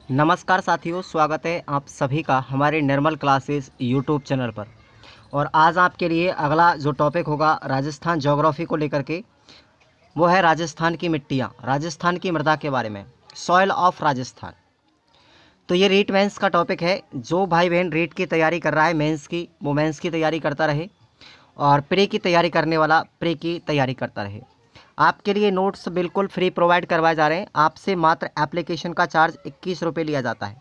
नमस्कार साथियों, स्वागत है आप सभी का हमारे निर्मल क्लासेस यूट्यूब चैनल पर। और आज आपके लिए अगला जो टॉपिक होगा राजस्थान ज्योग्राफी को लेकर के, वो है राजस्थान की मिट्टियाँ, राजस्थान की मृदा के बारे में, सॉइल ऑफ राजस्थान। तो ये रीट मेंस का टॉपिक है। जो भाई बहन रीट की तैयारी कर रहा है मेंस की, वो मेंस की तैयारी करता रहे, और प्री की तैयारी करने वाला प्री की तैयारी करता रहे। आपके लिए नोट्स बिल्कुल फ्री प्रोवाइड करवाए जा रहे हैं। आपसे मात्र एप्लीकेशन का चार्ज 21 रुपये लिया जाता है।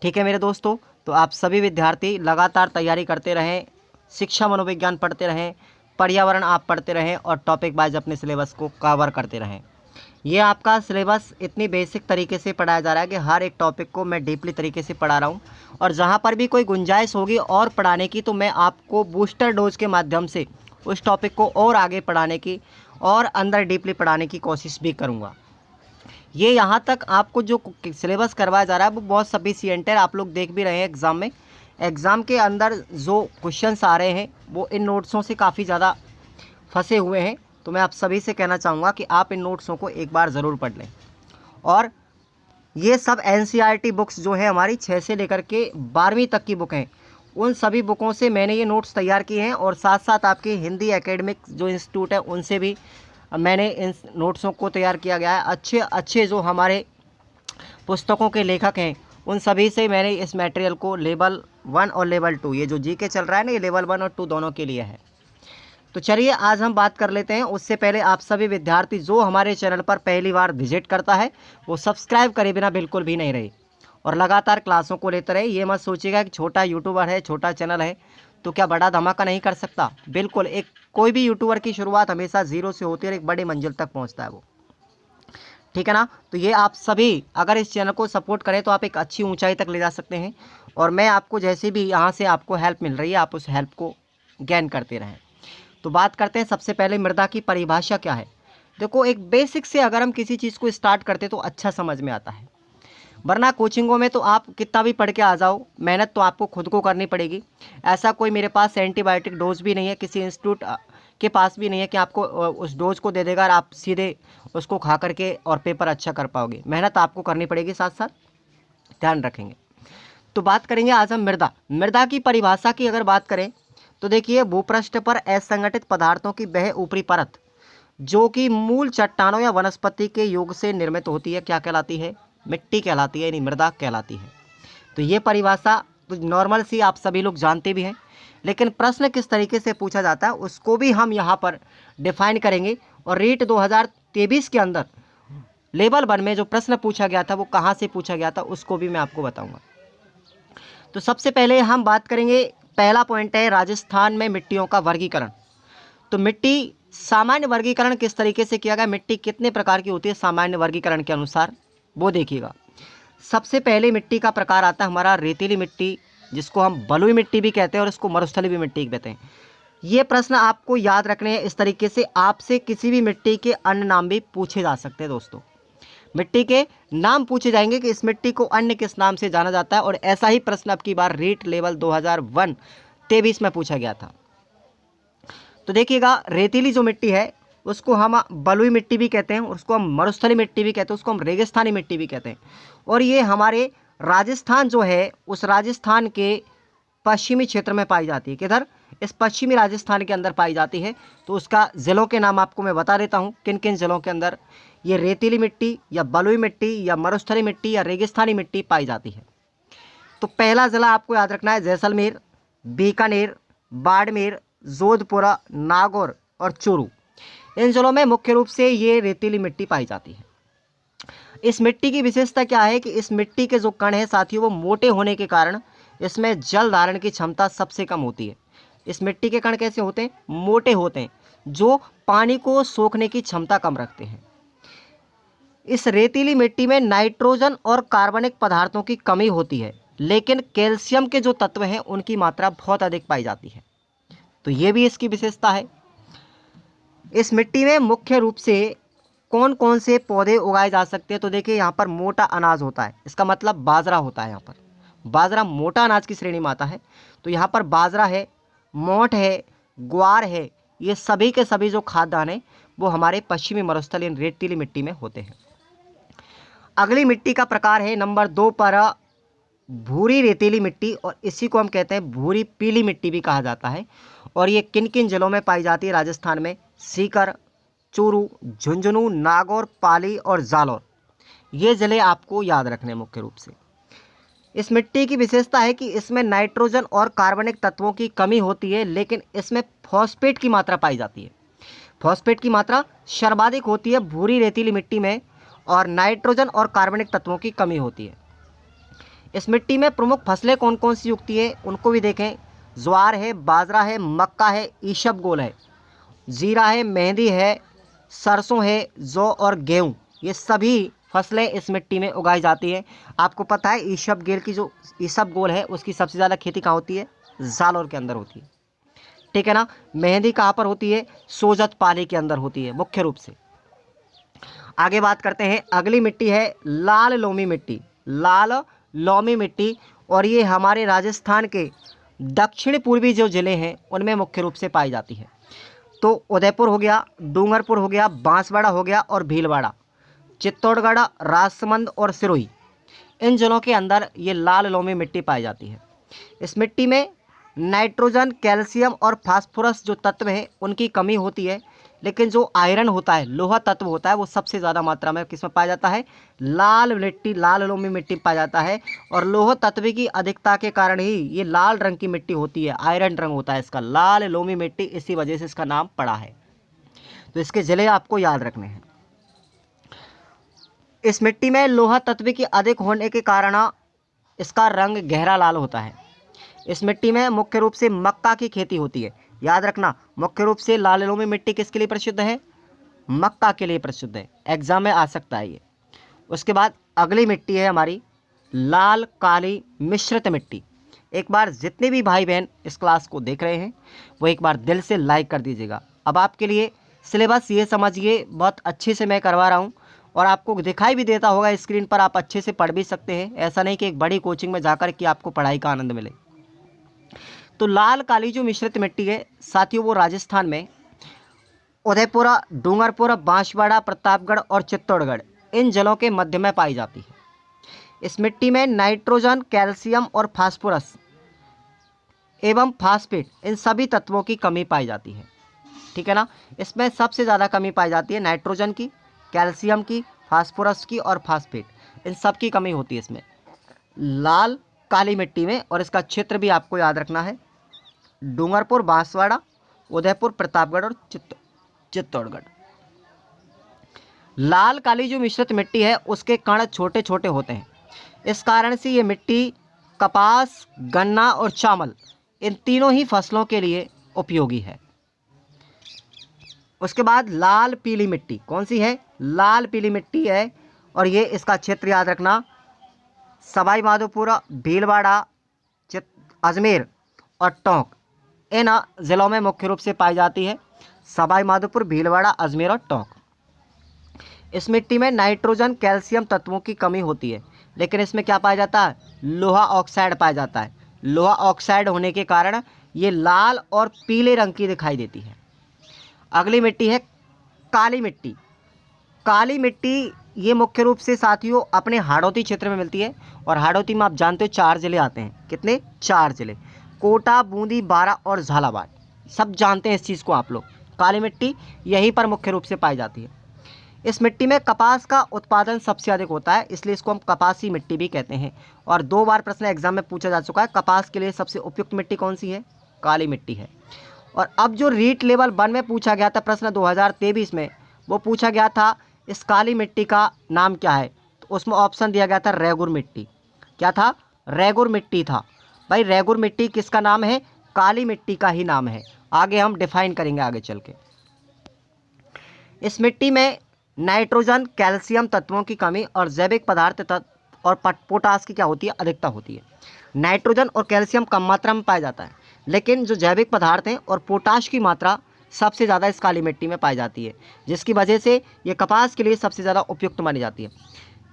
ठीक है मेरे दोस्तों, तो आप सभी विद्यार्थी लगातार तैयारी करते रहें, शिक्षा मनोविज्ञान पढ़ते रहें, पर्यावरण आप पढ़ते रहें और टॉपिक वाइज अपने सिलेबस को कवर करते रहें। ये आपका सिलेबस इतनी बेसिक तरीके से पढ़ाया जा रहा है कि हर एक टॉपिक को मैं डीपली तरीके से पढ़ा रहा हूँ, और जहाँ पर भी कोई गुंजाइश होगी और पढ़ाने की, तो मैं आपको बूस्टर डोज के माध्यम से उस टॉपिक को और आगे पढ़ाने की और अंदर डीपली पढ़ाने की कोशिश भी करूँगा। ये यहाँ तक आपको जो सिलेबस करवाया जा रहा है वो बहुत सफिशिएंट है। आप लोग देख भी रहे हैं एग्ज़ाम में, एग्ज़ाम के अंदर जो क्वेश्चंस आ रहे हैं वो इन नोट्सों से काफ़ी ज़्यादा फंसे हुए हैं। तो मैं आप सभी से कहना चाहूँगा कि आप इन नोट्सों को एक बार ज़रूर पढ़ लें। और ये सब एनसीईआरटी बुक्स जो है हमारी 6 से लेकर के 12वीं तक की बुक हैं, उन सभी बुकों से मैंने ये नोट्स तैयार किए हैं। और साथ साथ आपके हिंदी एकेडमिक जो इंस्टीट्यूट है उनसे भी मैंने इन नोट्सों को तैयार किया गया है। अच्छे अच्छे जो हमारे पुस्तकों के लेखक हैं उन सभी से मैंने इस मटेरियल को लेवल 1 और लेवल 2, ये जो जीके चल रहा है ना, ये लेवल 1 और 2 दोनों के लिए है। तो चलिए आज हम बात कर लेते हैं। उससे पहले आप सभी विद्यार्थी जो हमारे चैनल पर पहली बार विजिट करता है वो सब्सक्राइब करे बिना बिल्कुल भी नहीं रहे और लगातार क्लासों को लेते रहे। ये मत सोचिएगा कि छोटा यूट्यूबर है, छोटा चैनल है तो क्या बड़ा धमाका नहीं कर सकता। बिल्कुल, एक कोई भी यूट्यूबर की शुरुआत हमेशा ज़ीरो से होती है और एक बड़ी मंजिल तक पहुंचता है वो। ठीक है ना। तो ये आप सभी अगर इस चैनल को सपोर्ट करें तो आप एक अच्छी ऊंचाई तक ले जा सकते हैं। और मैं आपको जैसे भी यहाँ से आपको हेल्प मिल रही है, आप उस हेल्प को गेन करते रहें। तो बात करते हैं सबसे पहले मृदा की परिभाषा क्या है। देखो, एक बेसिक से अगर हम किसी चीज़ को स्टार्ट करते तो अच्छा समझ में आता है, वरना कोचिंगों में तो आप कितना भी पढ़ के आ जाओ, मेहनत तो आपको खुद को करनी पड़ेगी। ऐसा कोई मेरे पास एंटीबायोटिक डोज भी नहीं है, किसी इंस्टीट्यूट के पास भी नहीं है कि आपको उस डोज को दे देगा और आप सीधे उसको खा करके और पेपर अच्छा कर पाओगे। मेहनत आपको करनी पड़ेगी, साथ साथ ध्यान रखेंगे। तो बात करेंगे आज हम मृदा। मृदा की परिभाषा की अगर बात करें तो देखिए, भूपृष्ठ पर असंगठित पदार्थों की वह ऊपरी परत जो कि मूल चट्टानों या वनस्पति के योग से निर्मित होती है, क्या कहलाती है? मिट्टी कहलाती है, यानी मृदा कहलाती है। तो ये परिभाषा तो नॉर्मल सी आप सभी लोग जानते भी हैं, लेकिन प्रश्न किस तरीके से पूछा जाता है उसको भी हम यहाँ पर डिफाइन करेंगे। और रीट 2023 के अंदर लेवल 1 में जो प्रश्न पूछा गया था वो कहाँ से पूछा गया था उसको भी मैं आपको बताऊँगा। तो सबसे पहले हम बात करेंगे, पहला पॉइंट है राजस्थान में मिट्टियों का वर्गीकरण। तो मिट्टी सामान्य वर्गीकरण किस तरीके से किया गया, मिट्टी कितने प्रकार की होती है सामान्य वर्गीकरण के अनुसार, वो देखिएगा। सबसे पहले मिट्टी का प्रकार आता है हमारा रेतीली मिट्टी, जिसको हम बलुई मिट्टी भी कहते हैं और इसको मरुस्थली भी मिट्टी कहते हैं। ये प्रश्न आपको याद रखने हैं। इस तरीके से आपसे किसी भी मिट्टी के अन्य नाम भी पूछे जा सकते हैं दोस्तों। मिट्टी के नाम पूछे जाएंगे कि इस मिट्टी को अन्य किस नाम से जाना जाता है, और ऐसा ही प्रश्न अब की बार रीट लेवल 2023 में पूछा गया था। तो देखिएगा, रेतीली जो मिट्टी है उसको हम बलुई मिट्टी भी कहते हैं, उसको हम मरुस्थली मिट्टी भी कहते हैं, उसको हम रेगिस्तानी मिट्टी भी कहते हैं। और ये हमारे राजस्थान जो है उस राजस्थान के पश्चिमी क्षेत्र में पाई जाती है। किधर? इस पश्चिमी राजस्थान के अंदर पाई जाती है। तो उसका ज़िलों के नाम आपको मैं बता देता हूँ, किन किन ज़िलों के अंदर ये रेतीली मिट्टी या बलुई मिट्टी या मरुस्थली मिट्टी या रेगिस्तानी मिट्टी पाई जाती है। तो पहला ज़िला आपको याद रखना है जैसलमेर, बीकानेर, बाड़मेर, जोधपुर, नागौर और चूरू। इन ज़िलों में मुख्य रूप से ये रेतीली मिट्टी पाई जाती है। इस मिट्टी की विशेषता क्या है कि इस मिट्टी के जो कण हैं साथियों वो मोटे होने के कारण इसमें जल धारण की क्षमता सबसे कम होती है। इस मिट्टी के कण कैसे होते हैं? मोटे होते हैं, जो पानी को सोखने की क्षमता कम रखते हैं। इस रेतीली मिट्टी में नाइट्रोजन और कार्बनिक पदार्थों की कमी होती है, लेकिन कैल्शियम के जो तत्व हैं उनकी मात्रा बहुत अधिक पाई जाती है। तो ये भी इसकी विशेषता है। इस मिट्टी में मुख्य रूप से कौन कौन से पौधे उगाए जा सकते हैं? तो देखिए, यहाँ पर मोटा अनाज होता है, इसका मतलब बाजरा होता है। यहाँ पर बाजरा मोटा अनाज की श्रेणी में आता है। तो यहाँ पर बाजरा है, मोठ है, ग्वार है, ये सभी के सभी जो खाद्यान्न हैं वो हमारे पश्चिमी मरुस्थलीय रेतीली मिट्टी में होते हैं। अगली मिट्टी का प्रकार है नंबर 2 पर भूरी रेतीली मिट्टी, और इसी को हम कहते हैं भूरी पीली मिट्टी भी कहा जाता है। और ये किन किन जिलों में पाई जाती है राजस्थान में? सीकर, चूरू, झुंझुनू, नागौर, पाली और जालौर। ये ज़िले आपको याद रखने हैं मुख्य रूप से। इस मिट्टी की विशेषता है कि इसमें नाइट्रोजन और कार्बनिक तत्वों की कमी होती है, लेकिन इसमें फॉस्फेट की मात्रा पाई जाती है। फॉस्फेट की मात्रा सर्वाधिक होती है भूरी रेतीली मिट्टी में, और नाइट्रोजन और कार्बनिक तत्वों की कमी होती है। इस मिट्टी में प्रमुख फसलें कौन कौन सी उगती है उनको भी देखें। ज्वार है, बाजरा है, मक्का है, ईशबगोल है, जीरा है, मेहंदी है, सरसों है, जौ और गेहूँ, ये सभी फसलें इस मिट्टी में उगाई जाती हैं। आपको पता है ईशबगोल की जो ईशबगोल है उसकी सबसे ज़्यादा खेती कहाँ होती है? जालौर के अंदर होती है, ठीक है ना। मेहंदी कहाँ पर होती है? सोजत पाली के अंदर होती है मुख्य रूप से। आगे बात करते हैं, अगली मिट्टी है लाल लोमी मिट्टी। लाल लोमी मिट्टी, और ये हमारे राजस्थान के दक्षिण पूर्वी जो ज़िले हैं उनमें मुख्य रूप से पाई जाती है। तो उदयपुर हो गया, डूंगरपुर हो गया, बांसवाड़ा हो गया और भीलवाड़ा, चित्तौड़गढ़, राजसमंद और सिरोही, इन जिलों के अंदर ये लाल लोमी मिट्टी पाई जाती है। इस मिट्टी में नाइट्रोजन, कैल्शियम और फास्फोरस जो तत्व हैं उनकी कमी होती है, लेकिन जो आयरन होता है, लोहा तत्व होता है, वो सबसे ज़्यादा मात्रा में किसमें पाया जाता है? लाल मिट्टी, लाल लोमी मिट्टी पाया जाता है। और लोह तत्व की अधिकता के कारण ही ये लाल रंग की मिट्टी होती है, आयरन रंग होता है इसका, लाल लोमी मिट्टी, इसी वजह से इसका नाम पड़ा है। तो इसके ज़िले आपको याद रखने हैं। इस मिट्टी में लोहा तत्व की अधिक होने के कारण इसका रंग गहरा लाल होता है। इस मिट्टी में मुख्य रूप से मक्का की खेती होती है। याद रखना, मुख्य रूप से लाल लोमी मिट्टी किसके लिए प्रसिद्ध है? मक्का के लिए प्रसिद्ध है, एग्जाम में आ सकता है ये। उसके बाद अगली मिट्टी है हमारी लाल काली मिश्रित मिट्टी। एक बार जितने भी भाई बहन इस क्लास को देख रहे हैं वो एक बार दिल से लाइक कर दीजिएगा। अब आपके लिए सिलेबस ये समझिए बहुत अच्छे से मैं करवा रहा हूँ, और आपको दिखाई भी देता होगा स्क्रीन पर, आप अच्छे से पढ़ भी सकते हैं। ऐसा नहीं कि एक बड़ी कोचिंग में जाकर कि आपको पढ़ाई का आनंद मिले। तो लाल काली जो मिश्रित मिट्टी है साथियों, वो राजस्थान में उदयपुर, डूंगरपुर, बांसवाड़ा, प्रतापगढ़ और चित्तौड़गढ़, इन जिलों के मध्य में पाई जाती है। इस मिट्टी में नाइट्रोजन, कैल्शियम और फास्फोरस एवं फास्फेट, इन सभी तत्वों की कमी पाई जाती है, ठीक है ना। इसमें सबसे ज़्यादा कमी पाई जाती है नाइट्रोजन की, कैल्शियम की, फास्फोरस की और फास्फेट, इन सब की कमी होती है इसमें लाल काली मिट्टी में। और इसका क्षेत्र भी आपको याद रखना है, डूंगरपुर, बांसवाड़ा, उदयपुर, प्रतापगढ़ और चित्तौड़गढ़। लाल काली जो मिश्रित मिट्टी है उसके कण छोटे छोटे होते हैं, इस कारण से ये मिट्टी कपास, गन्ना और चावल, इन तीनों ही फसलों के लिए उपयोगी है। उसके बाद लाल पीली मिट्टी, कौन सी है? लाल पीली मिट्टी है, और ये इसका क्षेत्र याद रखना, सवाई माधोपुर, भीलवाड़ा, अजमेर और टोंक, इन जिलों में मुख्य रूप से पाई जाती है। सवाई माधोपुर, भीलवाड़ा, अजमेर और टोंक। इस मिट्टी में नाइट्रोजन, कैल्शियम तत्वों की कमी होती है, लेकिन इसमें क्या पाया जाता है? लोहा ऑक्साइड पाया जाता है। लोहा ऑक्साइड होने के कारण ये लाल और पीले रंग की दिखाई देती है। अगली मिट्टी है काली मिट्टी। काली मिट्टी ये मुख्य रूप से साथियों अपने हाड़ौती क्षेत्र में मिलती है, और हाड़ौती में आप जानते हो 4 जिले आते हैं। कितने? 4 जिले, कोटा, बूंदी, बारा और झालावाड़, सब जानते हैं इस चीज़ को आप लोग। काली मिट्टी यहीं पर मुख्य रूप से पाई जाती है। इस मिट्टी में कपास का उत्पादन सबसे अधिक होता है, इसलिए इसको हम कपासी मिट्टी भी कहते हैं। और 2 बार प्रश्न एग्जाम में पूछा जा चुका है, कपास के लिए सबसे उपयुक्त मिट्टी कौन सी है? काली मिट्टी है। और अब जो रीट लेवल 1 में पूछा गया था प्रश्न 2023 में, वो पूछा गया था इस काली मिट्टी का नाम क्या है, तो उसमें ऑप्शन दिया गया था रेगुर मिट्टी। क्या था? रेगुर मिट्टी था। भाई रेगुर मिट्टी किसका नाम है? काली मिट्टी का ही नाम है। आगे हम डिफाइन करेंगे आगे चल के। इस मिट्टी में नाइट्रोजन, कैल्शियम तत्वों की कमी और जैविक पदार्थ तत्व और पोटास की क्या होती है? अधिकता होती है। नाइट्रोजन और कैल्शियम कम मात्रा में पाया जाता है, लेकिन जो जैविक पदार्थ हैं और पोटाश की मात्रा सबसे ज़्यादा इस काली मिट्टी में पाई जाती है, जिसकी वजह से ये कपास के लिए सबसे ज़्यादा उपयुक्त मानी जाती है।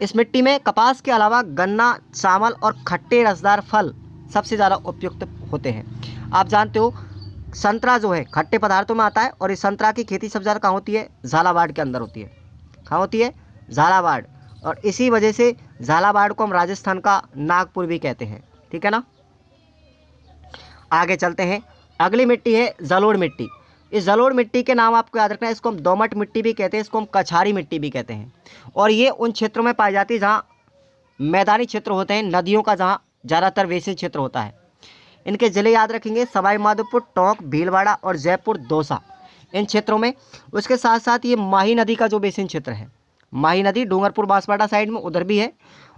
इस मिट्टी में कपास के अलावा गन्ना, चावल और खट्टे रसदार फल सबसे ज़्यादा उपयुक्त होते हैं। आप जानते हो संतरा जो है खट्टे पदार्थों में आता है, और इस संतरा की खेती सबसे ज़्यादा कहाँ होती है? झालावाड़ के अंदर होती है। कहाँ होती है? झालावाड़। और इसी वजह से झालावाड़ को हम राजस्थान का नागपुर भी कहते हैं। ठीक है ना। आगे चलते हैं। अगली मिट्टी है जलोढ़ मिट्टी। इस जलोढ़ मिट्टी के नाम आपको याद रखना है, इसको हम दोमट मिट्टी भी कहते हैं, इसको हम कछारी मिट्टी भी कहते हैं। और ये उन क्षेत्रों में पाई जाती है जहाँ मैदानी क्षेत्र होते हैं, नदियों का जहाँ ज़्यादातर बेसिन क्षेत्र होता है। इनके ज़िले याद रखेंगे सवाई माधोपुर, टोंक, भीलवाड़ा और जयपुर, दौसा, इन क्षेत्रों में। उसके साथ साथ ये माही नदी का जो बेसिन क्षेत्र है, माही नदी डूंगरपुर बांसवाड़ा साइड में उधर भी है,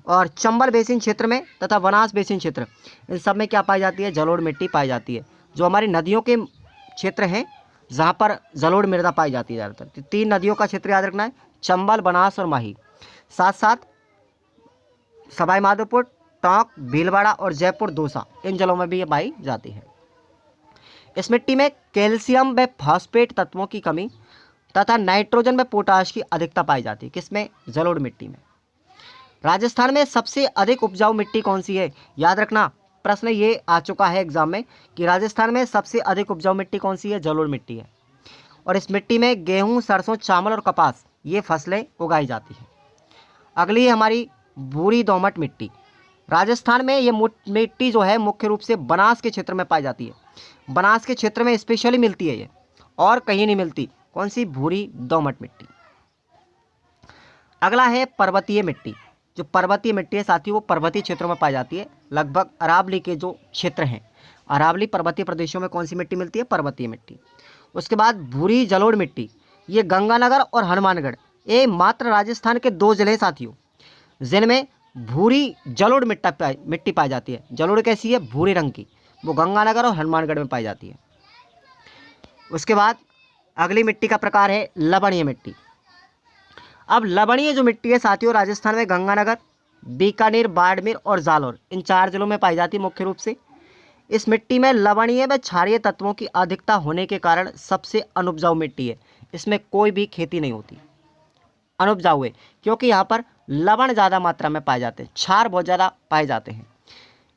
और चंबल बेसिन क्षेत्र में तथा बनास बेसिन क्षेत्र, इन सब में क्या पाई जाती है, जलोढ़ मिट्टी पाई जाती है। जो हमारी नदियों के क्षेत्र हैं जहाँ पर जलोढ़ मृदा पाई जाती है ज़्यादातर, तो 3 नदियों का क्षेत्र याद रखना है, चंबल, बनास और माही। साथ साथ सवाई माधोपुर, टोंक, भीलवाड़ा और जयपुर, दौसा, इन जलों में भी ये पाई जाती है। इस मिट्टी में कैल्शियम व फॉस्फेट तत्वों की कमी तथा नाइट्रोजन व पोटाश की अधिकता पाई जाती है। किसमें, जलोढ़ मिट्टी में। राजस्थान में सबसे अधिक उपजाऊ मिट्टी कौन सी है, याद रखना, प्रश्न ये आ चुका है एग्जाम में कि राजस्थान में सबसे अधिक उपजाऊ मिट्टी कौन सी है, जलोढ़ मिट्टी है। और इस मिट्टी में गेहूं, सरसों, चावल और कपास ये फसलें उगाई जाती हैं। अगली है हमारी भूरी दोमट मिट्टी। राजस्थान में ये मिट्टी जो है मुख्य रूप से बनास के क्षेत्र में पाई जाती है। बनास के क्षेत्र में स्पेशली मिलती है ये, और कहीं नहीं मिलती। कौन सी, भूरी दोमट मिट्टी। अगला है पर्वतीय मिट्टी। जो पर्वतीय मिट्टी है साथियों, वो पर्वतीय क्षेत्रों में पाई जाती है। लगभग अरावली के जो क्षेत्र हैं, अरावली पर्वतीय प्रदेशों में कौन सी मिट्टी मिलती है, पर्वतीय मिट्टी। उसके बाद भूरी जलोढ़ मिट्टी, ये गंगानगर और हनुमानगढ़, ये मात्र राजस्थान के 2 जिले साथियों जिनमें भूरी जलोढ़ मिट्टी पाई जाती है। जलोढ़ कैसी है, भूरे रंग की, वो गंगानगर और हनुमानगढ़ में पाई जाती है। उसके बाद अगली मिट्टी का प्रकार है लवणीय मिट्टी। अब लवणीय जो मिट्टी है साथियों, राजस्थान में गंगानगर, बीकानेर, बाड़मेर और जालौर, इन 4 जिलों में पाई जाती है मुख्य रूप से। इस मिट्टी में लवणीय व क्षारीय तत्वों की अधिकता होने के कारण सबसे अनुपजाऊ मिट्टी है। इसमें कोई भी खेती नहीं होती, अनुपजाऊ है, क्योंकि यहाँ पर लवण ज़्यादा मात्रा में पाए जाते हैं, क्षार बहुत ज़्यादा पाए जाते हैं।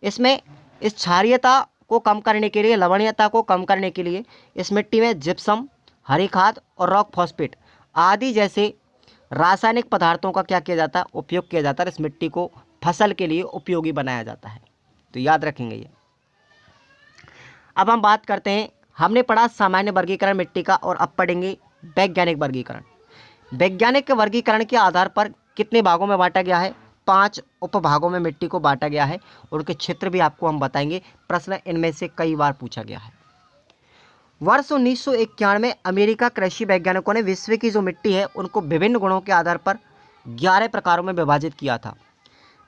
इसमें इस क्षारीयता को कम करने के लिए, लवणीयता को कम करने के लिए इस मिट्टी में जिप्सम, हरी खाद और रॉक फॉस्फेट आदि जैसे रासायनिक पदार्थों का क्या किया जाता है, उपयोग किया जाता है। इस मिट्टी को फसल के लिए उपयोगी बनाया जाता है, तो याद रखेंगे ये। अब हम बात करते हैं, हमने पढ़ा सामान्य वर्गीकरण मिट्टी का, और अब पढ़ेंगे वैज्ञानिक वर्गीकरण। वैज्ञानिक वर्गीकरण के आधार पर कितने भागों में बांटा गया है, 5 उपभागों में मिट्टी को बांटा गया है, और उनके क्षेत्र भी आपको हम बताएंगे। प्रश्न इनमें से कई बार पूछा गया है। वर्ष 1991 में अमेरिका कृषि वैज्ञानिकों ने विश्व की जो मिट्टी है उनको विभिन्न गुणों के आधार पर 11 प्रकारों में विभाजित किया था,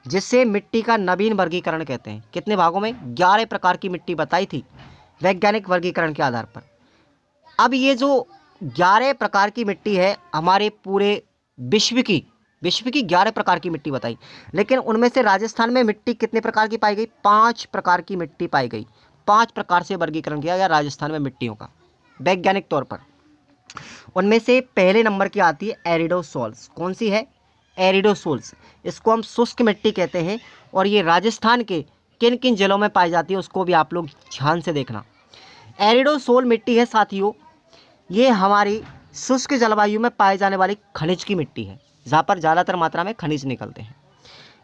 जिससे मिट्टी का नवीन वर्गीकरण कहते हैं। कितने भागों में, 11 प्रकार की मिट्टी बताई थी वैज्ञानिक वर्गीकरण के आधार पर। अब ये जो 11 प्रकार की मिट्टी है, हमारे पूरे विश्व की 11 प्रकार की मिट्टी बताई, लेकिन उनमें से राजस्थान में मिट्टी कितने प्रकार की पाई गई, 5 प्रकार की मिट्टी पाई गई। 5 प्रकार से वर्गीकरण किया गया राजस्थान में मिट्टियों का वैज्ञानिक तौर पर। उनमें से पहले नंबर की आती है एरिडोसोल्स। कौन सी है, एरिडोसोल्स। इसको हम शुष्क मिट्टी कहते हैं, और ये राजस्थान के किन किन जिलों में पाई जाती है उसको भी आप लोग ध्यान से देखना। एरिडोसोल मिट्टी है साथियों, ये हमारी शुष्क जलवायु में पाए जाने वाली खनिज की मिट्टी है, जहाँ पर ज़्यादातर मात्रा में खनिज निकलते हैं।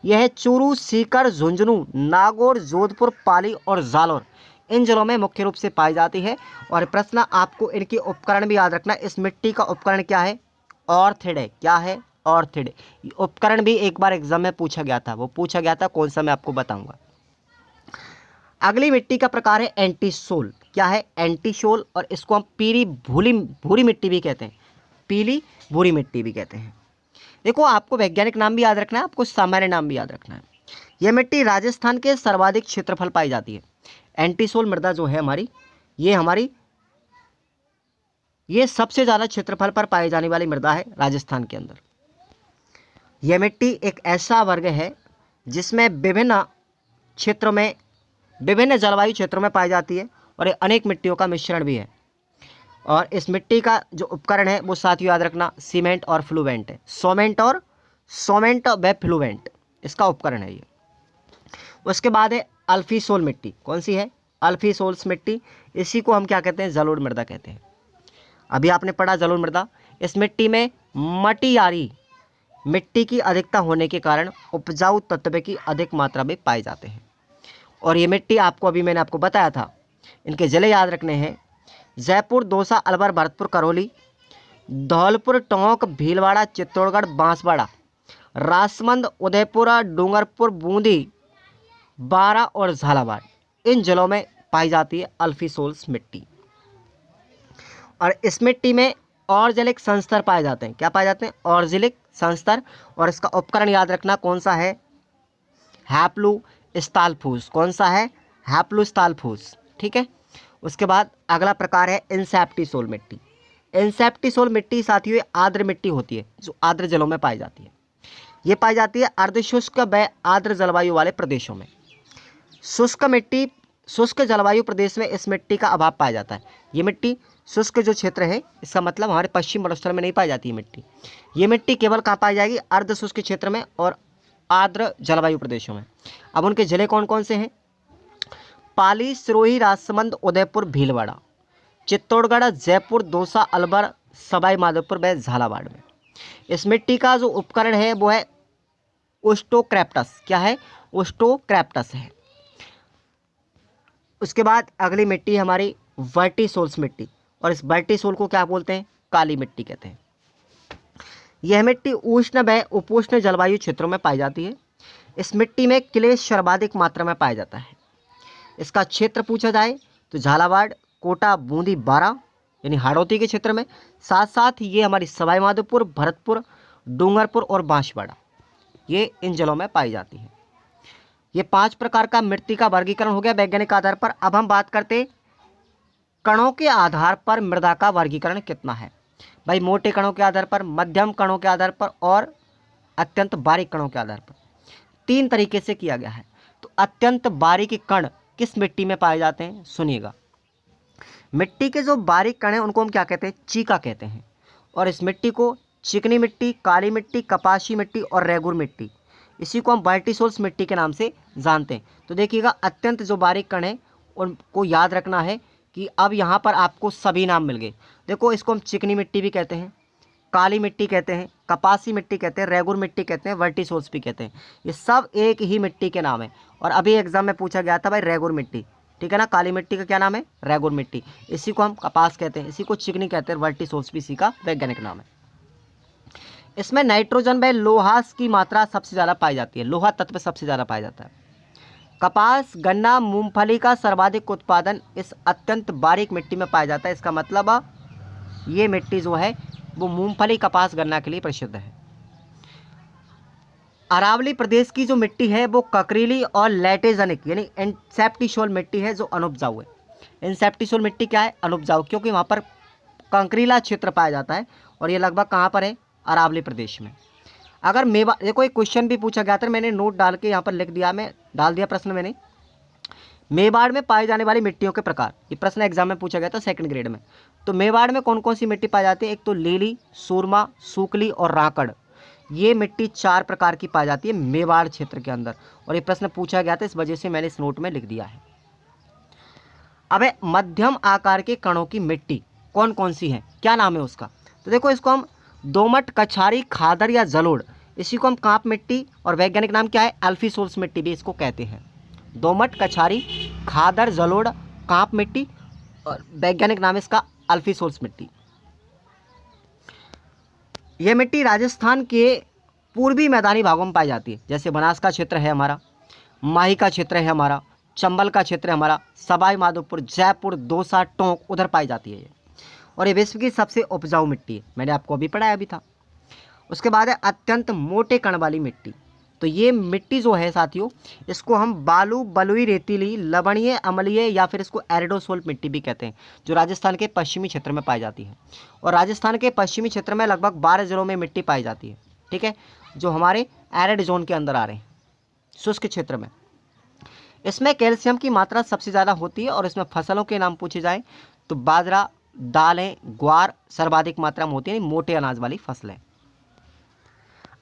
यह है चूरू, सीकर, झुंझुनू, नागौर, जोधपुर, पाली और जालौर, इन जिलों में मुख्य रूप से पाई जाती है। और प्रश्न आपको इनके उपकरण भी याद रखना। इस मिट्टी का उपकरण क्या है, ऑर्थिड है। क्या है, ऑर्थिड। उपकरण भी एक बार एग्जाम में पूछा गया था, वो पूछा गया था कौन सा, मैं आपको बताऊंगा। अगली मिट्टी का प्रकार है एंटीसोल। क्या है, एंटीसोल, और इसको हम पीली भूरी मिट्टी भी कहते हैं, पीली भूरी मिट्टी भी कहते हैं। देखो, आपको वैज्ञानिक नाम भी याद रखना है, आपको सामान्य नाम भी याद रखना है। यह मिट्टी राजस्थान के सर्वाधिक क्षेत्रफल पाई जाती है। एंटीसोल मृदा जो है हमारी, ये सबसे ज़्यादा क्षेत्रफल पर पाई जाने वाली मृदा है राजस्थान के अंदर। यह मिट्टी एक ऐसा वर्ग है जिसमें विभिन्न क्षेत्रों में, विभिन्न जलवायु क्षेत्रों में पाई जाती है, और अनेक मिट्टियों का मिश्रण भी है। और इस मिट्टी का जो उपकरण है वो साथियों याद रखना, सीमेंट और फ्लूवेंट है। सोमेंट व फ्लूवेंट इसका उपकरण है ये। उसके बाद है अल्फीसोल मिट्टी। कौन सी है, अल्फीसोल्स मिट्टी। इसी को हम क्या कहते हैं, जलोढ़ मृदा कहते हैं। अभी आपने पढ़ा जलोढ़ मृदा। इस मिट्टी में मिट्टी की अधिकता होने के कारण उपजाऊ तत्व की अधिक मात्रा में पाए जाते हैं। और ये मिट्टी आपको अभी मैंने आपको बताया था, इनके जिले याद रखने हैं: जयपुर, दौसा, अलवर, भरतपुर, करौली, धौलपुर, टोंक, भीलवाड़ा, चित्तौड़गढ़, बांसवाड़ा, राजसमंद, उदयपुर, डूंगरपुर, बूंदी, बारा और झालावाड़। इन जिलों में पाई जाती है अल्फी-सोल्स मिट्टी। और इस मिट्टी में ऑर्जेलिक संस्तर पाए जाते हैं। क्या पाए जाते हैं? ऑर्जेलिक संस्तर। और इसका उपकरण याद रखना कौन सा है? हैप्लूस्टाल्फूस। कौन सा है? हैप्लूस्टाल्फूस। ठीक है। उसके बाद अगला प्रकार है इंसेप्टिसोल मिट्टी। इंसेप्टिसोल मिट्टी साथियों आर्द्र मिट्टी होती है, जो आर्द्र जलों में पाई जाती है। ये पाई जाती है अर्धशुष्क व आर्द्र जलवायु वाले प्रदेशों में। शुष्क जलवायु प्रदेश में इस मिट्टी का अभाव पाया जाता है। ये मिट्टी शुष्क जो क्षेत्र है, इसका मतलब हमारे पश्चिम मरुस्थल में नहीं पाई जाती है मिट्टी। ये मिट्टी केवल कहाँ पाई जाएगी? अर्ध शुष्क क्षेत्र में और आर्द्र जलवायु प्रदेशों में। अब उनके जिले कौन कौन से हैं? पाली, सिरोही, राजसमंद, उदयपुर, भीलवाड़ा, चित्तौड़गढ़, जयपुर, दौसा, अलवर, सवाई माधोपुर व झालावाड़ में। इस मिट्टी का जो उपकरण है वो है ओस्टोक्रैप्टस। क्या है? ओस्टोक्रैप्टस है। उसके बाद अगली मिट्टी हमारी वर्टिसोल्स मिट्टी। और इस वर्टिसोल को क्या बोलते हैं? काली मिट्टी कहते हैं। यह मिट्टी उष्ण व उपोष्ण जलवायु क्षेत्रों में पाई जाती है। इस मिट्टी में क्लेश सर्वाधिक मात्रा में पाया जाता है। इसका क्षेत्र पूछा जाए तो झालावाड़, कोटा, बूंदी, बारा यानी हाड़ौती के क्षेत्र में, साथ साथ ये हमारी सवाई माधोपुर, भरतपुर, डूंगरपुर और बांसवाड़ा, ये इन जिलों में पाई जाती है। ये 5 प्रकार का मिट्टी का वर्गीकरण हो गया वैज्ञानिक आधार पर। अब हम बात करते कणों के आधार पर मृदा का वर्गीकरण कितना है। भाई मोटे कणों के आधार पर, मध्यम कणों के आधार पर और अत्यंत बारीक कणों के आधार पर 3 तरीके से किया गया है। तो अत्यंत बारीक कण किस मिट्टी में पाए जाते हैं? सुनिएगा। मिट्टी के जो बारीक कण हैं उनको हम क्या कहते हैं? चीका कहते हैं। और इस मिट्टी को चिकनी मिट्टी, काली मिट्टी, कपासी मिट्टी और रेगुर मिट्टी, इसी को हम वर्टिसोल्स मिट्टी के नाम से जानते हैं। तो देखिएगा, अत्यंत जो बारीक कण हैं उनको याद रखना है कि अब यहाँ पर आपको सभी नाम मिल गए। देखो, इसको हम चिकनी मिट्टी भी कहते हैं, काली मिट्टी कहते हैं, कपासी मिट्टी कहते हैं, रेगुर मिट्टी कहते हैं, वर्टिसोल्स भी कहते हैं। ये सब एक ही मिट्टी के नाम है। और अभी एग्जाम में पूछा गया था भाई रेगुर मिट्टी, ठीक है ना। काली मिट्टी का क्या नाम है? रेगुर मिट्टी। इसी को हम कपास कहते हैं, इसी को चिकनी कहते हैं, वर्टिसोल्स भी इसी का वैज्ञानिक नाम है। इसमें नाइट्रोजन व लोहा की मात्रा सबसे ज़्यादा पाई जाती है। लोहा तत्व सबसे ज़्यादा पाया जाता है। कपास, गन्ना, मूंगफली का सर्वाधिक उत्पादन इस अत्यंत बारीक मिट्टी में पाया जाता है। इसका मतलब ये मिट्टी जो है वो मूंगफली, कपास, गन्ना के लिए प्रसिद्ध है। अरावली प्रदेश की जो मिट्टी है वो ककरीली और लैटेजेनिक यानी इंसेप्टिसोल मिट्टी है, जो अनुपजाऊ है। इंसेप्टिसोल मिट्टी क्या है? अनुपजाऊ, क्योंकि वहाँ पर कंकरीला क्षेत्र पाया जाता है। और ये लगभग कहाँ पर है? अरावली प्रदेश में। अगर मेवाड़, देखो एक क्वेश्चन भी पूछा गया था, मैंने नोट डाल के यहाँ पर लिख दिया, मैं डाल दिया प्रश्न मैंने। मेवाड़ में पाए जाने वाली मिट्टियों के प्रकार, ये प्रश्न एग्जाम में पूछा गया था 2nd ग्रेड में। तो मेवाड़ में कौन कौन सी मिट्टी पाई जाती है? एक तो लीली, सूरमा, सूकली और राकड़। ये मिट्टी 4 प्रकार की पाई जाती है मेवाड़ क्षेत्र के अंदर। और ये प्रश्न पूछा गया था, इस वजह से मैंने इस नोट में लिख दिया है। अब मध्यम आकार के कणों की मिट्टी कौन कौन सी है? क्या नाम है उसका? तो देखो, इसको हम दोमट, कछारी, खादर या जलोढ़, इसी को हम कांप मिट्टी, और वैज्ञानिक नाम क्या है? अल्फी-सोल्स मिट्टी भी इसको कहते हैं। दोमट, कछारी, खादर, जलोढ़, कांप मिट्टी, और वैज्ञानिक नाम है इसका अल्फी-सोल्स मिट्टी। यह मिट्टी राजस्थान के पूर्वी मैदानी भागों में पाई जाती है। जैसे बनास का क्षेत्र है हमारा, माही का क्षेत्र है हमारा, चंबल का क्षेत्र है हमारा, सवाई माधोपुर, जयपुर, दौसा, टोंक, उधर पाई जाती है ये। और ये विश्व की सबसे उपजाऊ मिट्टी है, मैंने आपको अभी पढ़ाया भी था। उसके बाद है अत्यंत मोटे कण वाली मिट्टी। तो ये मिट्टी जो है साथियों, इसको हम बालू, बलुई, रेतीली, लवणीय, अम्लीय या फिर इसको एरिडोसोल मिट्टी भी कहते हैं, जो राजस्थान के पश्चिमी क्षेत्र में पाई जाती है। और राजस्थान के पश्चिमी क्षेत्र में लगभग 12 जिलों में मिट्टी पाई जाती है, ठीक है, जो हमारे एरिड जोन के अंदर आ रहे हैं, शुष्क क्षेत्र में। इसमें कैल्शियम की मात्रा सबसे ज़्यादा होती है। और इसमें फसलों के नाम पूछे जाएँ तो बाजरा, दालें, ग्वार सर्वाधिक मात्रा में होती है, मोटे अनाज वाली फसलें।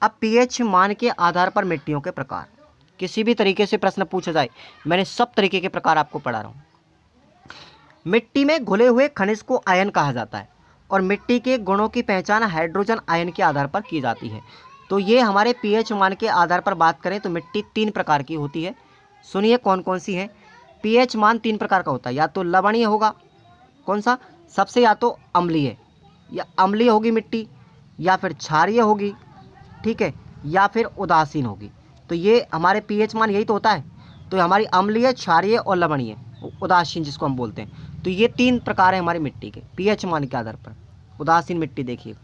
अब पीएच मान के आधार पर मिट्टियों के प्रकार, किसी भी तरीके से प्रश्न पूछा जाए, मैंने सब तरीके के प्रकार आपको पढ़ा रहा हूँ। मिट्टी में घुले हुए खनिज को आयन कहा जाता है। और मिट्टी के गुणों की पहचान हाइड्रोजन आयन के आधार पर की जाती है। तो ये हमारे पीएच मान के आधार पर बात करें तो मिट्टी 3 प्रकार की होती है। सुनिए कौन कौन सी है। पीएच मान 3 प्रकार का होता है, या तो लवणीय होगा, कौन सा सबसे, या तो अम्लीय, या अम्लीय होगी मिट्टी, या फिर क्षारीय होगी, ठीक है, या फिर उदासीन होगी। तो ये हमारे पीएच मान यही तो होता है। तो हमारी अम्लीय, क्षारीय और लवणीय, उदासीन जिसको हम बोलते हैं। तो ये 3 प्रकार है हमारी मिट्टी के पीएच मान के आधार पर। उदासीन मिट्टी देखिए,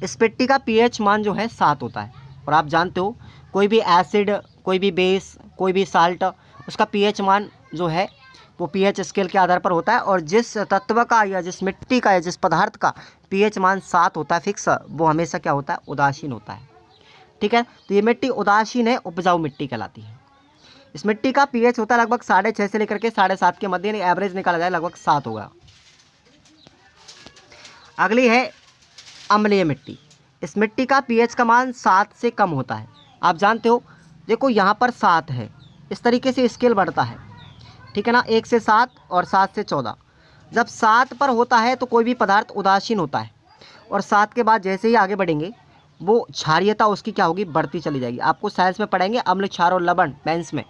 इस मिट्टी का पीएच मान जो है 7 होता है। और आप जानते हो कोई भी एसिड, कोई भी बेस, कोई भी साल्ट, उसका पीएच मान जो है वो पीएच स्केल के आधार पर होता है। और जिस तत्व का या जिस मिट्टी का या जिस पदार्थ का पीएच मान 7 होता है फिक्स, वो हमेशा क्या होता है, उदासीन होता है, ठीक है। तो ये मिट्टी उदासीन है, उपजाऊ मिट्टी कहलाती है। इस मिट्टी का पीएच होता है लगभग 6.5 से लेकर के 7.5 के मध्य, एवरेज निकाला जाए लगभग 7 होगा। अगली है अम्लीय मिट्टी। इस मिट्टी का पीएच का मान 7 से कम होता है। आप जानते हो, देखो यहाँ पर 7 है, इस तरीके से स्केल बढ़ता है, ठीक है ना, 1 से 7 और 7 से 14। जब 7 पर होता है तो कोई भी पदार्थ उदासीन होता है, और 7 के बाद जैसे ही आगे बढ़ेंगे वो क्षारीयता उसकी क्या होगी, बढ़ती चली जाएगी। आपको साइंस में पढ़ेंगे अम्ल, क्षार और लवण मेंस में।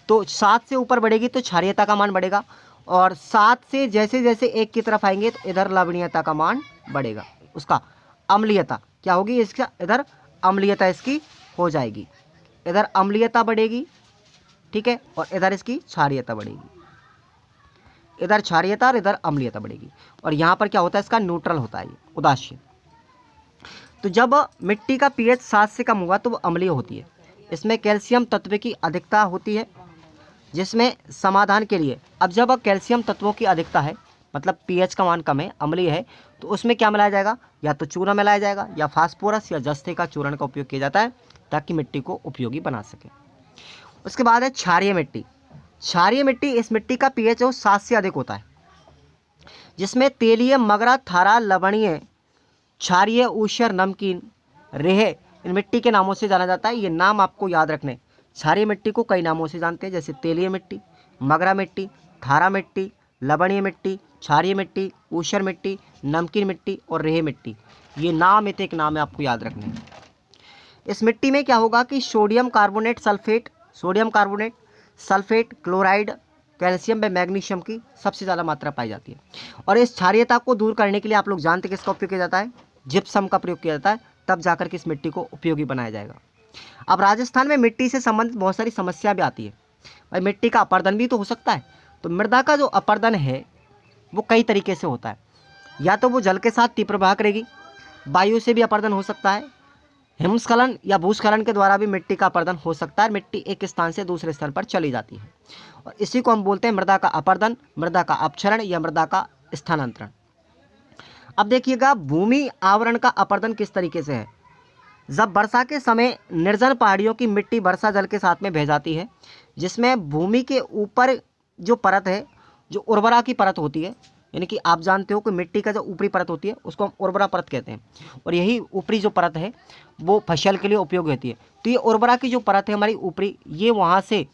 तो 7 से ऊपर बढ़ेगी तो क्षारीयता का मान बढ़ेगा, और 7 से जैसे जैसे 1 की तरफ आएंगे तो इधर लवणीयता का मान बढ़ेगा, उसका अम्लीयता क्या होगी, इसका इधर अम्लीयता इसकी हो जाएगी, इधर अम्लीयता बढ़ेगी, ठीक है, और इधर इसकी क्षारीयता बढ़ेगी, इधर क्षारीयता और इधर अम्लीयता बढ़ेगी। और यहाँ पर क्या होता है, इसका न्यूट्रल होता है, ये उदासीन। तो जब मिट्टी का पीएच 7 से कम होगा तो वो अम्लीय होती है। इसमें कैल्शियम तत्व की अधिकता होती है, जिसमें समाधान के लिए, अब जब कैल्शियम तत्वों की अधिकता है मतलब पीएच का मान कम है, अम्लीय है, तो उसमें क्या मिलाया जाएगा, या तो चूना मिलाया जाएगा या फास्फोरस या जस्ते का चूर्ण का उपयोग किया जाता है ताकि मिट्टी को उपयोगी बना सके। उसके बाद है क्षारीय मिट्टी। क्षारीय मिट्टी, इस मिट्टी का पीएच 7 से अधिक होता है, जिसमें तेलीय, मगरा, थारा, लवणीय, क्षारीय, ऊषर, नमकीन, रेह इन मिट्टी के नामों से जाना जाता है। ये नाम आपको याद रखने। क्षारीय मिट्टी को कई नामों से जानते हैं, जैसे तेलीय मिट्टी, मगरा मिट्टी, थारा मिट्टी, लवणीय मिट्टी, क्षारीय मिट्टी, ऊषर मिट्टी, नमकीन मिट्टी और रेह मिट्टी। ये नाम, एक नाम है, आपको याद रखने हैं। इस मिट्टी में क्या होगा कि sodium carbonate, sulphate, chloride, calcium व मैग्नीशियम की सबसे ज़्यादा मात्रा पाई जाती है। और इस क्षारीयता को दूर करने के लिए आप लोग जानते हैं किसका उपयोग किया जाता है, जिप्सम का प्रयोग किया जाता है, तब जाकर के इस मिट्टी को उपयोगी बनाया जाएगा। अब राजस्थान में मिट्टी से संबंधित बहुत सारी समस्या भी आती है। भाई मिट्टी का अपरदन भी तो हो सकता है। तो मृदा का जो अपरदन है वो कई तरीके से होता है, या तो वो जल के साथ तीव्र प्रवाह करेगी, वायु से भी अपरदन हो सकता है, हिमस्खलन या भूस्खलन के द्वारा भी मिट्टी का अपरदन हो सकता है। मिट्टी एक स्थान से दूसरे स्थान पर चली जाती है, और इसी को हम बोलते हैं मृदा का अपरदन, मृदा का अपक्षरण या मृदा का स्थानांतरण। अब देखिएगा भूमि आवरण का अपरदन किस तरीके से है। जब वर्षा के समय निर्जन पहाड़ियों की मिट्टी वर्षा जल के साथ में बह जाती है, जिसमें भूमि के ऊपर जो परत है, जो उर्वरा की परत होती है, यानी कि आप जानते हो कि मिट्टी का जो ऊपरी परत होती है उसको हम उर्वरा परत कहते हैं, और यही ऊपरी जो परत है वो फसल के लिए उपयोग होती है। तो ये उर्वरा की जो परत है हमारी ऊपरी, ये वहाँ से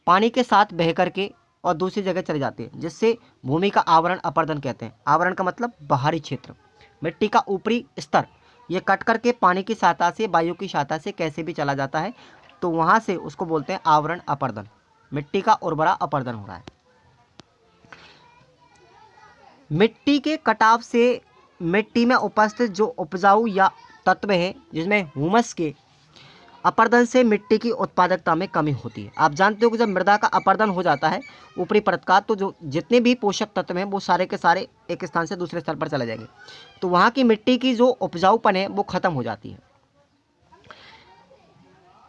पानी के साथ बह करके और दूसरी जगह चली जाती है, जिससे भूमि का आवरण अपरदन कहते हैं। आवरण का मतलब बाहरी क्षेत्र, मिट्टी का ऊपरी स्तर, ये कट करके पानी की सहायता से, वायु की सहायता से कैसे भी चला जाता है, तो वहाँ से उसको बोलते हैं आवरण अपरदन। मिट्टी का उर्वरा अपरदन हो रहा है। मिट्टी के कटाव से मिट्टी में उपस्थित जो उपजाऊ या तत्व है, जिसमें ह्यूमस के अपरदन से मिट्टी की उत्पादकता में कमी होती है। आप जानते हो कि जब मृदा का अपरदन हो जाता है ऊपरी परत का, तो जो जितने भी पोषक तत्व हैं वो सारे के सारे एक स्थान से दूसरे स्थान पर चले जाएंगे, तो वहाँ की मिट्टी की जो उपजाऊपन है वो खत्म हो जाती है।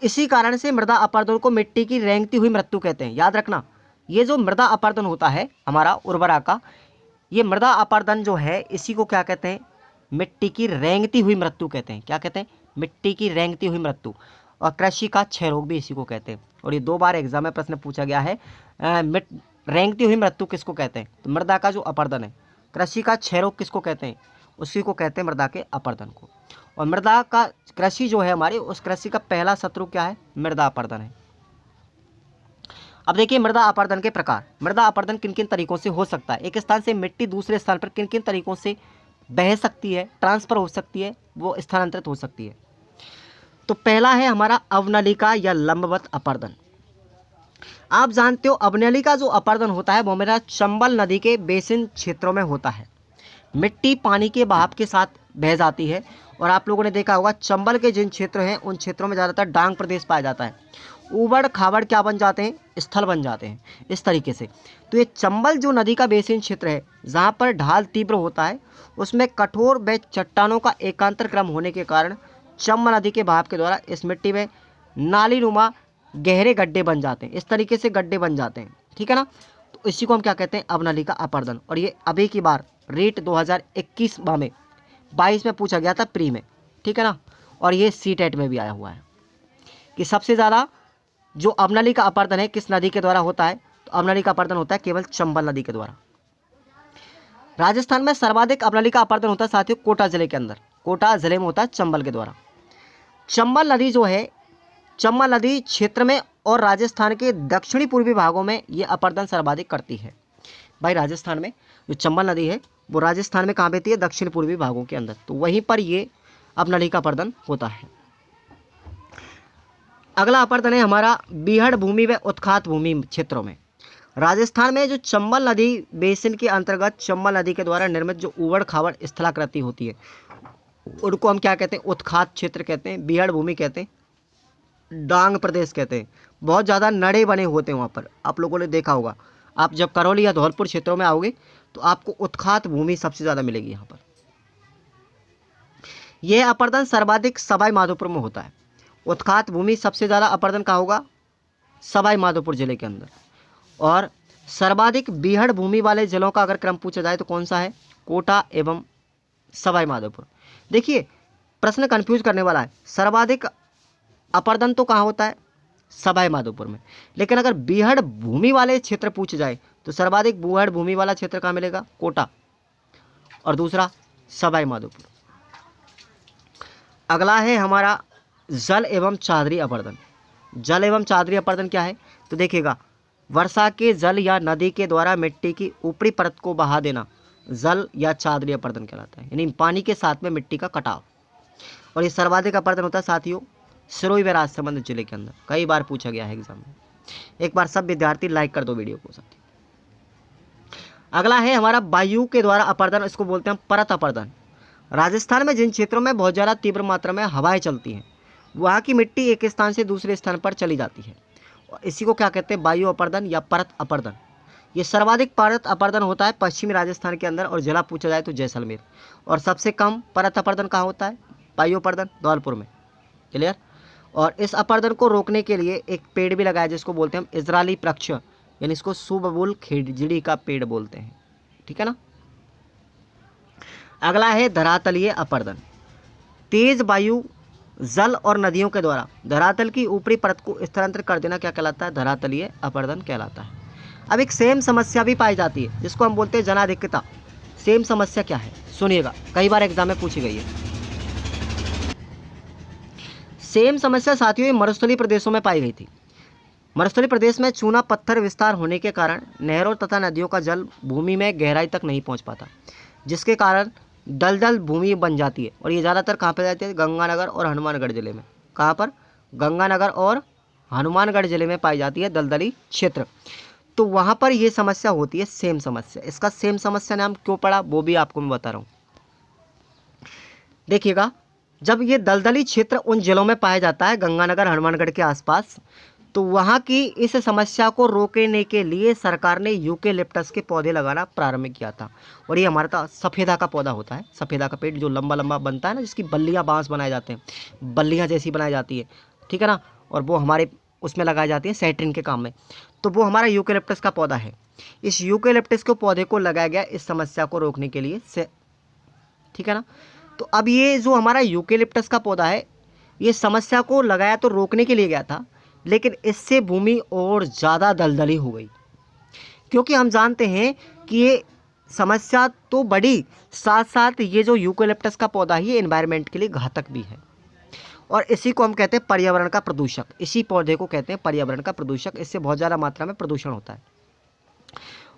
इसी कारण से मृदा अपरदन को मिट्टी की रेंगती हुई मृत्यु कहते हैं। याद रखना, ये जो मृदा अपरदन होता है हमारा उर्वरा का, ये मृदा अपरदन जो है इसी को क्या कहते हैं, मिट्टी की रेंगती हुई मृत्यु कहते हैं। क्या कहते हैं, मिट्टी की रेंगती हुई मृत्यु। और कृषि का क्षय रोग भी इसी को कहते हैं। और ये 2 बार एग्जाम में प्रश्न पूछा गया है, रेंगती हुई मृत्यु किसको कहते हैं, तो मृदा का जो अपरदन है। कृषि का क्षय रोग किसको कहते हैं, उसी को कहते हैं मृदा के अपरदन को। और मृदा का कृषि जो है हमारी, उस कृषि का पहला शत्रु क्या है, मृदा अपरदन है। अब देखिए मृदा अपरदन के प्रकार। मृदा अपरदन किन किन तरीकों से हो सकता है, एक स्थान से मिट्टी दूसरे स्थान पर किन किन तरीकों से बह सकती है, ट्रांसफर हो सकती है, वो स्थानांतरित हो सकती है। तो पहला है हमारा अवनलिका या लंबवत अपर्दन। आप जानते हो अवनलिका जो अपर्दन होता है वो मेरा चंबल नदी के बेसिन क्षेत्रों में होता है। मिट्टी पानी के बहाव के साथ बह जाती है और आप लोगों ने देखा होगा चंबल के जिन क्षेत्र हैं उन क्षेत्रों में ज़्यादातर डांग प्रदेश पाया जाता है। ऊबड़ खाबड़ क्या बन जाते हैं, स्थल बन जाते हैं इस तरीके से। तो ये चंबल जो नदी का बेसिन क्षेत्र है जहाँ पर ढाल तीव्र होता है उसमें कठोर व चट्टानों का एकांतर क्रम होने के कारण चंबल नदी के बहाव के द्वारा इस मिट्टी में नालीनुमा गहरे गड्ढे बन जाते हैं। इस तरीके से गड्ढे बन जाते हैं, ठीक है ना। तो इसी को हम क्या कहते हैं, अवनलिका अपर्दन। और ये अभी की बार रेट 2021 में 22 में पूछा गया था प्री में, ठीक है ना। और ये सीटेट में भी आया हुआ है कि सबसे ज़्यादा जो अवनलिका अपर्दन है किस नदी के द्वारा होता है, तो अवनलिका अपर्दन होता है केवल चंबल नदी के द्वारा। राजस्थान में सर्वाधिक अवनलिका अपर्दन होता है साथियों कोटा जिले के अंदर, कोटा जिले में होता है चंबल के द्वारा। चंबल नदी जो है चंबल नदी क्षेत्र में और राजस्थान के दक्षिणी पूर्वी भागों में ये अपर्दन सर्वाधिक करती है। भाई राजस्थान में जो चंबल नदी है वो राजस्थान में कहाँ बहती है, दक्षिण पूर्वी भागों के अंदर, तो वहीं पर ये अवनलिका अपर्दन होता है। अगला अपर्दन है हमारा बीहड़ भूमि व उत्खात भूमि क्षेत्रों में। राजस्थान में जो चंबल नदी बेसिन के अंतर्गत चंबल नदी के द्वारा निर्मित जो ऊबड़ खाबड़ स्थलाकृति होती है उनको हम क्या कहते हैं, उत्खात क्षेत्र कहते हैं, बीहड़ भूमि कहते हैं, डांग प्रदेश कहते हैं। बहुत ज़्यादा नड़े बने होते हैं वहाँ पर, आप लोगों ने देखा होगा। आप जब करौली या धौलपुर क्षेत्रों में आओगे तो आपको उत्खात भूमि सबसे ज़्यादा मिलेगी यहाँ पर। यह अपर्दन सर्वाधिक सवाई माधोपुर में होता है। उत्खात भूमि सबसे ज़्यादा अपर्दन कहाँ होगा, सवाई माधोपुर जिले के अंदर। और सर्वाधिक बीहड़ भूमि वाले जिलों का अगर क्रम पूछा जाए तो कौन सा है, कोटा एवं सवाई माधोपुर। देखिए प्रश्न कंफ्यूज करने वाला है, सर्वाधिक अपर्दन तो कहाँ होता है, सवाई माधोपुर में, लेकिन अगर बीहड़ भूमि वाले क्षेत्र पूछे जाए तो सर्वाधिक बीहड़ भूमि वाला क्षेत्र कहाँ मिलेगा, कोटा, और दूसरा सवाई माधोपुर। अगला है हमारा जल एवं चादरी अपर्दन। जल एवं चादरी अपर्दन क्या है, तो देखिएगा वर्षा के जल या नदी के द्वारा मिट्टी की ऊपरी परत को बहा देना जल या चादरी अपर्दन कहलाता है, यानी पानी के साथ में मिट्टी का कटाव। और ये सर्वाधिक अपर्दन होता है साथियों सिरोही व राजसमंद जिले के अंदर, कई बार पूछा गया है एग्जाम में। एक बार सब विद्यार्थी लाइक कर दो वीडियो को साथियों। अगला है हमारा वायु के द्वारा अपर्दन, इसको बोलते हैं परत अपर्दन। राजस्थान में जिन क्षेत्रों में बहुत ज़्यादा तीव्र मात्रा में हवाएं चलती हैं वहाँ की मिट्टी एक स्थान से दूसरे स्थान पर चली जाती है, और इसी को क्या कहते हैं, वायु अपर्दन या परत अपर्दन। ये सर्वाधिक परत अपर्दन होता है पश्चिमी राजस्थान के अंदर, और जिला पूछा जाए तो जैसलमेर। और सबसे कम परत अपर्दन कहाँ होता है, वायु अपर्दन धौलपुर में, क्लियर। और इस अपर्दन को रोकने के लिए एक पेड़ भी लगाया जिसको बोलते हैं हम इजरायली वृक्ष, यानी इसको सुबबुल खेजड़ी का पेड़ बोलते हैं, ठीक है ना। अगला है धरातलीय अपर्दन। तेज वायु जल और नदियों के द्वारा धरातल की ऊपरी परत को स्थानांतरित कर देना क्या कहलाता है, धरातलीय अपर्दन कहलाता है। अब एक सेम समस्या भी पाई जाती है जिसको हम बोलते हैं जनाधिक्यता। सेम समस्या क्या है सुनिएगा, कई बार एग्जाम में पूछी गई है। सेम समस्या साथियों मरुस्थलीय प्रदेशों में पाई गई थी। मरुस्थलीय प्रदेश में चूना पत्थर विस्तार होने के कारण नहरों तथा नदियों का जल भूमि में गहराई तक नहीं पहुंच पाता, जिसके कारण दलदल भूमि बन जाती है। और ये ज़्यादातर कहाँ पे जाती है, गंगानगर और हनुमानगढ़ जिले में। कहाँ पर, गंगानगर और हनुमानगढ़ जिले में पाई जाती है दलदली क्षेत्र। तो वहाँ पर ये समस्या होती है सेम समस्या। इसका सेम समस्या नाम क्यों पड़ा वो भी आपको मैं बता रहा हूँ। देखिएगा जब ये दलदली क्षेत्र उन जिलों में पाया जाता है गंगानगर हनुमानगढ़ के आसपास, तो वहाँ की इस समस्या को रोकने के लिए सरकार ने यूकेलिप्टस के पौधे लगाना प्रारंभ किया था। और ये हमारा था सफ़ेदा का पौधा होता है, सफ़ेदा का पेड़ जो लंबा लंबा बनता है ना, जिसकी बल्लियाँ बांस बनाए जाते हैं, बल्लियाँ जैसी बनाई जाती है, ठीक है ना। और वो हमारे उसमें लगाई जाती है सैटरिन के काम में। तो वो हमारा यूकेलिप्टस का पौधा है। इस यूकेलिप्टस के पौधे को लगाया गया इस समस्या को रोकने के लिए से, ठीक है ना। तो अब ये जो हमारा यूकेलिप्टस का पौधा है ये समस्या को लगाया तो रोकने के लिए गया था, लेकिन इससे भूमि और ज़्यादा दलदली हो गई, क्योंकि हम जानते हैं कि ये समस्या तो बढ़ी, साथ साथ ये जो यूकेलिप्टस का पौधा है ये एनवायरनमेंट के लिए घातक भी है। और इसी को हम कहते हैं पर्यावरण का प्रदूषक। इसी पौधे को कहते हैं पर्यावरण का प्रदूषक। इससे बहुत ज़्यादा मात्रा में प्रदूषण होता है।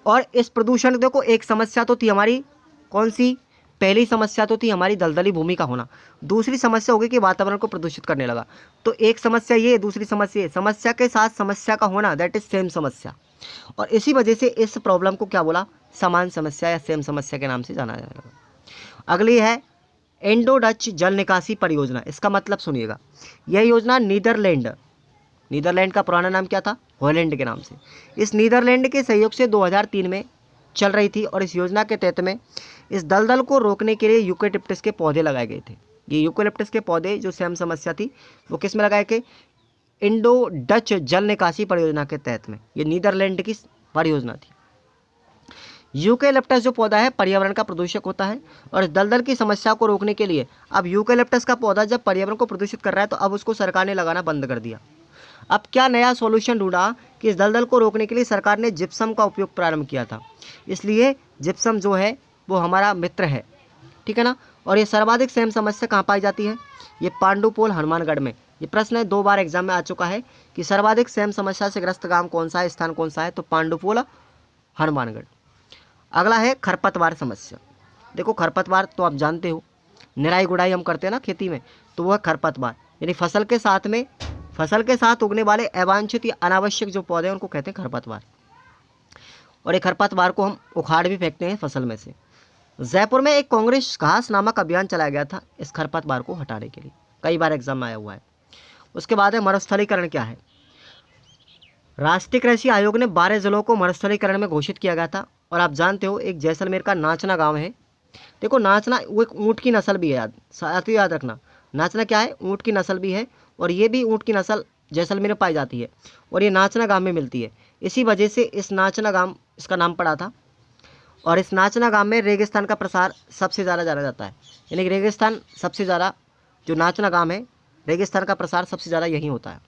और इस प्रदूषण देखो एक समस्या तो थी हमारी कौन सी, पहली समस्या तो थी हमारी दलदली भूमि का होना, दूसरी समस्या होगी कि वातावरण को प्रदूषित करने लगा। तो एक समस्या ये, दूसरी समस्या ये, समस्या के साथ समस्या का होना, दैट इज सेम समस्या। और इसी वजह से इस प्रॉब्लम को क्या बोला, समान समस्या या सेम समस्या के नाम से जाना जाएगा। अगली है इंडो डच जल निकासी परियोजना। इसका मतलब सुनिएगा, यह योजना नीदरलैंड का पुराना नाम क्या था, हॉलैंड के नाम से, इस नीदरलैंड के सहयोग से 2003 में चल रही थी। और इस योजना के तहत में इस दलदल को रोकने के लिए यूकेलिप्टस के पौधे लगाए गए थे। ये यूकेलिप्टस के पौधे जो सेम समस्या थी वो किस में लगाए गए, इंडो डच जल निकासी परियोजना के तहत में। ये नीदरलैंड की परियोजना थी। यूकेलिप्टस जो पौधा है पर्यावरण का प्रदूषक होता है, और इस दलदल की समस्या को रोकने के लिए अब यूकेलिप्टस का पौधा जब पर्यावरण को प्रदूषित कर रहा है तो अब उसको सरकार ने लगाना बंद कर दिया। अब क्या नया सॉल्यूशन ढूंढा कि इस दलदल को रोकने के लिए सरकार ने जिप्सम का उपयोग प्रारंभ किया था। इसलिए जिप्सम जो है वो हमारा मित्र है, ठीक है ना। और ये सर्वाधिक सेम समस्या कहाँ पाई जाती है, ये पांडुपोल हनुमानगढ़ में। ये प्रश्न 2 बार एग्जाम में आ चुका है कि सर्वाधिक सेम समस्या से ग्रस्त गांव कौन सा है, स्थान कौन सा है, तो पांडुपोल हनुमानगढ़। अगला है खरपतवार समस्या। देखो खरपतवार तो आप जानते हो, निराई गुड़ाई हम करते हैं ना खेती में, तो वह खरपतवार यानी फसल के साथ उगने वाले अवांछित या अनावश्यक जो पौधे हैं उनको कहते हैं खरपतवार। और एक खरपतवार को हम उखाड़ भी फेंकते हैं फसल में से। जयपुर में एक कांग्रेस घास नामक अभियान चलाया गया था इस खरपतवार को हटाने के लिए, कई बार एग्जाम में आया हुआ है। उसके बाद है मरुस्थलीकरण क्या है। राष्ट्रीय कृषि आयोग ने 12 जिलों को मरुस्थलीकरण में घोषित किया गया था। और आप जानते हो एक जैसलमेर का नाचना गांव है। देखो नाचना वो एक ऊँट की नस्ल भी है, साथ ही याद रखना, नाचना क्या है, ऊँट की नस्ल भी है। और ये भी ऊँट की नस्ल जैसलमेर में पाई जाती है और ये नाचना गांव में मिलती है। इसी वजह से इस नाचना गांव इसका नाम पड़ा था। और इस नाचना गांव में रेगिस्तान का प्रसार सबसे ज़्यादा जाना जाता है, यानी कि रेगिस्तान सबसे ज़्यादा, जो नाचना गांव है रेगिस्तान का प्रसार सबसे ज़्यादा यहीं होता है।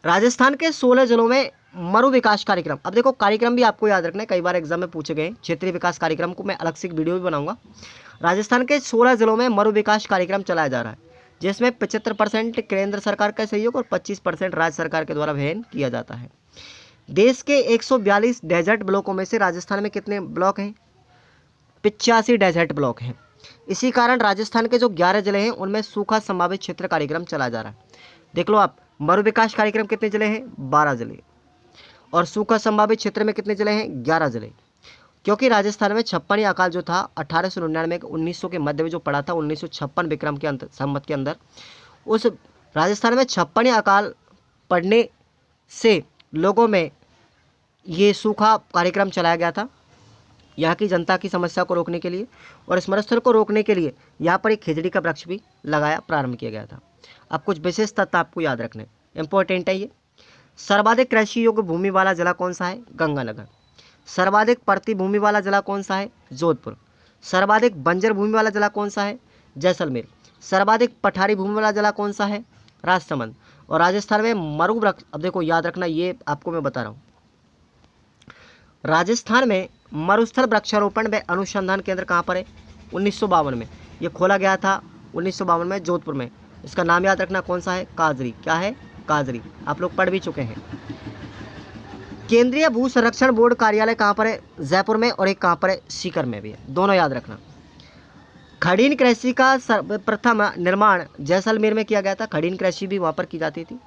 राजस्थान के 16 जिलों में मरु विकास कार्यक्रम। अब देखो कार्यक्रम भी आपको याद रखना है, कई बार एग्जाम में पूछे गए। क्षेत्रीय विकास कार्यक्रम को मैं अलग से एक वीडियो भी बनाऊंगा। राजस्थान के 16 जिलों में मरु विकास कार्यक्रम चलाया जा रहा है, जिसमें 75% केंद्र सरकार का सहयोग और 25% राज्य सरकार के द्वारा वहन किया जाता है। देश के 142 डेजर्ट ब्लॉकों में से राजस्थान में कितने ब्लॉक हैं, 85 डेजर्ट ब्लॉक हैं। इसी कारण राजस्थान के जो 11 जिले हैं उनमें सूखा संभावित क्षेत्र कार्यक्रम चलाया जा रहा है। देख लो आप, मरु विकास कार्यक्रम कितने जिले हैं, 12 जिले। और सूखा संभावित क्षेत्र में कितने जिले हैं, 11 जिले। क्योंकि राजस्थान में 56 अकाल जो था 1899 1900 के मध्य में जो पड़ा था, 1956 विक्रम के संवत के अंदर, उस राजस्थान में 56 अकाल पड़ने से लोगों में ये सूखा कार्यक्रम चलाया गया था यहाँ की जनता की समस्या को रोकने के लिए। और इस मरुस्थल को रोकने के लिए यहाँ पर एक खिजड़ी का वृक्ष भी लगाया, प्रारंभ किया गया था। अब कुछ विशेष तथ्य आपको याद रखने इंपॉर्टेंट है ये। सर्वाधिक कृषि योग्य भूमि वाला जिला कौन सा है, गंगानगर। सर्वाधिक परती भूमि वाला जिला कौन सा है, जोधपुर। सर्वाधिक बंजर भूमि वाला जिला कौन सा है, जैसलमेर। सर्वाधिक पठारी भूमि वाला जिला कौन सा है, राजसमंद। और राजस्थान में मरु वृक्ष, अब देखो याद रखना, ये आपको मैं बता रहा हूँ, राजस्थान में मरुस्थल वृक्षारोपण व अनुसंधान केंद्र कहाँ पर है, 1952 में ये खोला गया था, 1952 में जोधपुर में। इसका नाम याद रखना कौन सा है, काजरी। क्या है, काजरी, आप लोग पढ़ भी चुके हैं। केंद्रीय भू संरक्षण बोर्ड कार्यालय कहाँ पर है, जयपुर में, और एक कहाँ पर है, सीकर में भी है, दोनों याद रखना। खड़ीन कृषि का प्रथम निर्माण जैसलमेर में किया गया था, खड़ीन कृषि भी वहाँ पर की जाती थी।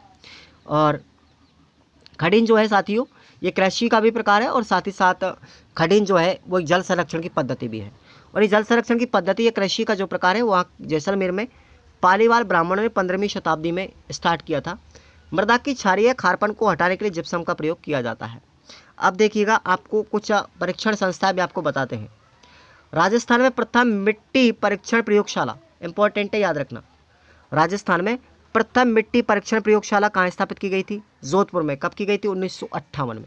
और खड़ीन जो है साथियों ये कृषि का भी प्रकार है और साथ ही साथ खड़ीन जो है वो एक जल संरक्षण की पद्धति भी है। और ये जल संरक्षण की पद्धति या कृषि का जो प्रकार है वहाँ जैसलमेर में पालीवाल ब्राह्मणों ने 15वीं शताब्दी में स्टार्ट किया था। मृदा की क्षारीय खारपन को हटाने के लिए जिप्सम का प्रयोग किया जाता है। अब देखिएगा आपको कुछ परीक्षण संस्थाएं भी आपको बताते हैं। राजस्थान में प्रथम मिट्टी परीक्षण प्रयोगशाला, इंपॉर्टेंट है याद रखना, राजस्थान में प्रथम मिट्टी परीक्षण प्रयोगशाला कहाँ स्थापित की गई थी, जोधपुर में। कब की गई थी, 1958 में।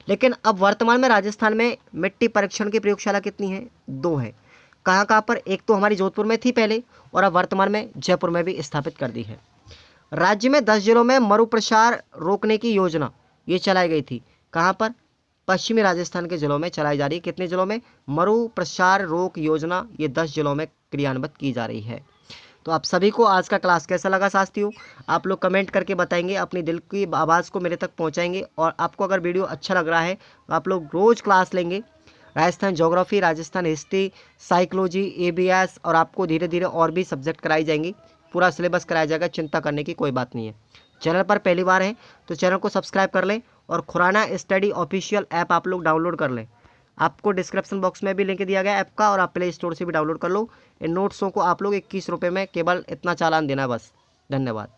लेकिन अब वर्तमान में राजस्थान में मिट्टी परीक्षण की प्रयोगशाला कितनी है, 2 है। कहाँ कहाँ पर, एक तो हमारी जोधपुर में थी पहले और अब वर्तमान में जयपुर में भी स्थापित कर दी है। राज्य में 10 जिलों में मरु प्रसार रोकने की योजना ये चलाई गई थी। कहाँ पर, पश्चिमी राजस्थान के जिलों में चलाई जा रही है। कितने जिलों में, मरु प्रसार रोक योजना ये 10 जिलों में क्रियान्वित की जा रही है। तो आप सभी को आज का क्लास कैसा लगा साथियों, आप लोग कमेंट करके बताएंगे, अपनी दिल की आवाज़ को मेरे तक पहुंचाएंगे। और आपको अगर वीडियो अच्छा लग रहा है तो आप लोग रोज़ क्लास लेंगे, Rajasthan geography, Rajasthan history, psychology, ABS और आपको धीरे धीरे और भी सब्जेक्ट कराई जाएंगी। पूरा सिलेबस कराया जाएगा, चिंता करने की कोई बात नहीं है। चैनल पर पहली बार है तो चैनल को सब्सक्राइब कर लें और खुराना स्टडी ऑफिशियल ऐप आप लोग डाउनलोड कर लें। आपको डिस्क्रिप्शन बॉक्स में भी लिंक दिया गया ऐप का और आप प्ले स्टोर से भी डाउनलोड कर लो। इन नोट्सों को आप लोग 21 रुपये में केवल इतना चालान देना है बस। धन्यवाद।